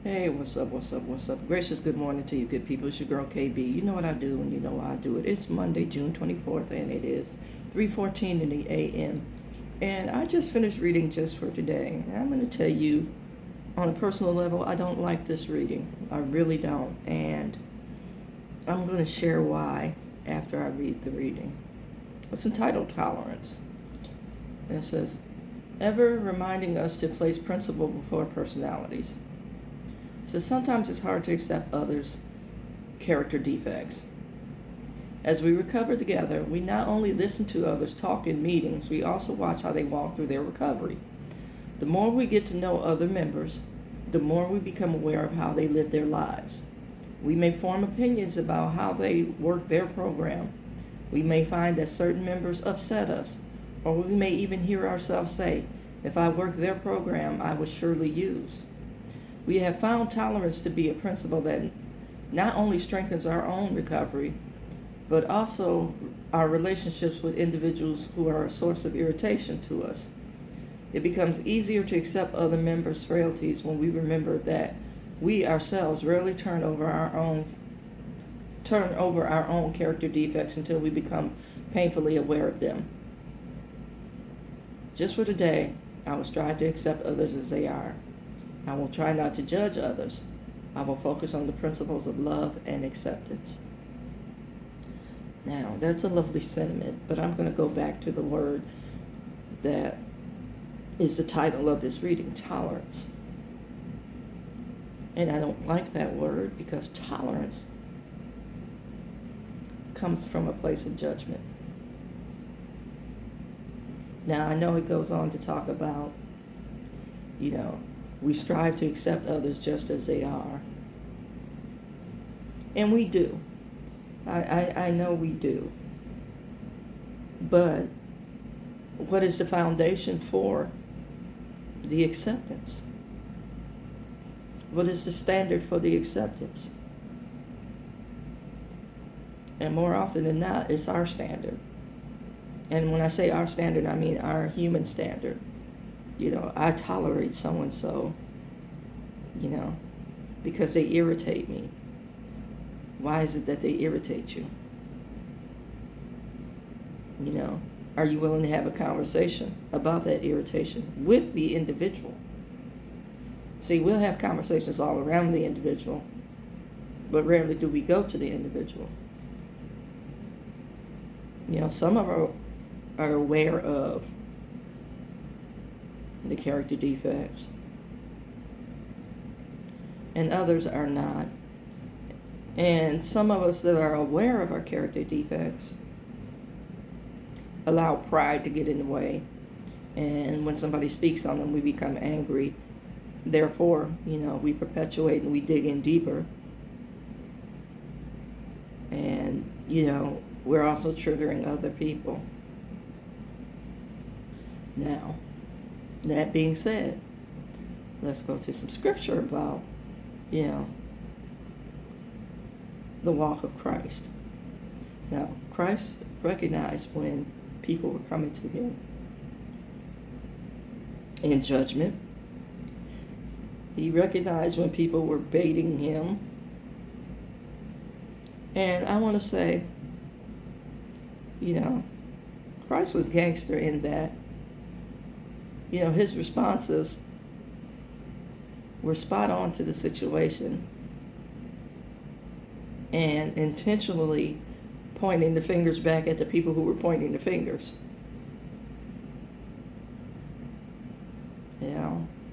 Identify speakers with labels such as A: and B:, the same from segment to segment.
A: Hey, what's up, what's up, what's up? Gracious good morning to you good people. It's your girl KB. You know what I do and you know why I do it. It's Monday, June 24th, and it is 3:14 in the a.m. And I just finished reading just for today. And I'm going to tell you, on a personal level, I don't like this reading. I really don't. And I'm going to share why after I read the reading. It's entitled Tolerance. And it says, ever reminding us to place principle before personalities. So sometimes it's hard to accept others' character defects. As we recover together, we not only listen to others talk in meetings, we also watch how they walk through their recovery. The more we get to know other members, the more we become aware of how they live their lives. We may form opinions about how they work their program. We may find that certain members upset us, or we may even hear ourselves say, if I worked their program, I would surely use. We have found tolerance to be a principle that not only strengthens our own recovery, but also our relationships with individuals who are a source of irritation to us. It becomes easier to accept other members' frailties when we remember that we ourselves rarely turn over our own character defects until we become painfully aware of them. Just for today, I will strive to accept others as they are. I will try not to judge others. I will focus on the principles of love and acceptance. Now, that's a lovely sentiment, but I'm going to go back to the word that is the title of this reading, tolerance. And I don't like that word because tolerance comes from a place of judgment. Now, I know it goes on to talk about, we strive to accept others just as they are. And we do. I know we do. But what is the foundation for the acceptance? What is the standard for the acceptance? And more often than not, it's our standard. And when I say our standard, I mean our human standard. I tolerate so-and-so, because they irritate me. Why is it that they irritate you? Are you willing to have a conversation about that irritation with the individual? See, we'll have conversations all around the individual, but rarely do we go to the individual. Some of us are aware of the character defects, and others are not. And some of us that are aware of our character defects allow pride to get in the way, and when somebody speaks on them, we become angry. Therefore, we perpetuate and we dig in deeper, and we're also triggering other people. Now, that being said, let's go to some scripture about, the walk of Christ. Now, Christ recognized when people were coming to him in judgment. He recognized when people were baiting him. And I want to say, Christ was gangster in that, his responses were spot on to the situation and intentionally pointing the fingers back at the people who were pointing the fingers.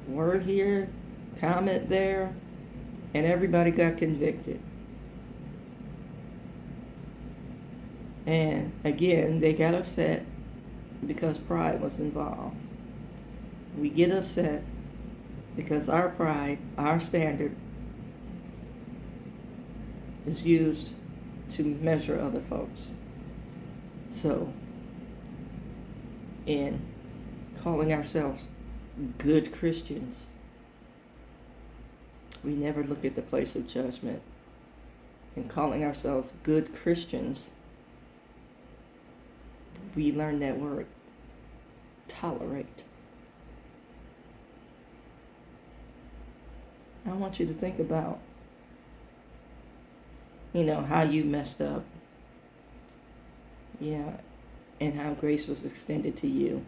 A: Word here, comment there, and everybody got convicted. And again, they got upset because pride was involved. We get upset because our pride, our standard, is used to measure other folks. So, in calling ourselves good Christians, we never look at the place of judgment. In calling ourselves good Christians, we learn that word, tolerate. I want you to think about, how you messed up. Yeah. And how grace was extended to you.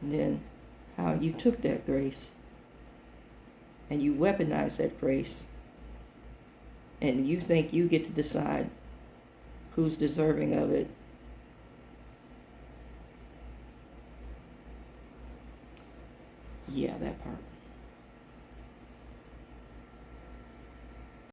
A: And then how you took that grace and you weaponized that grace. And you think you get to decide who's deserving of it. Yeah, that part.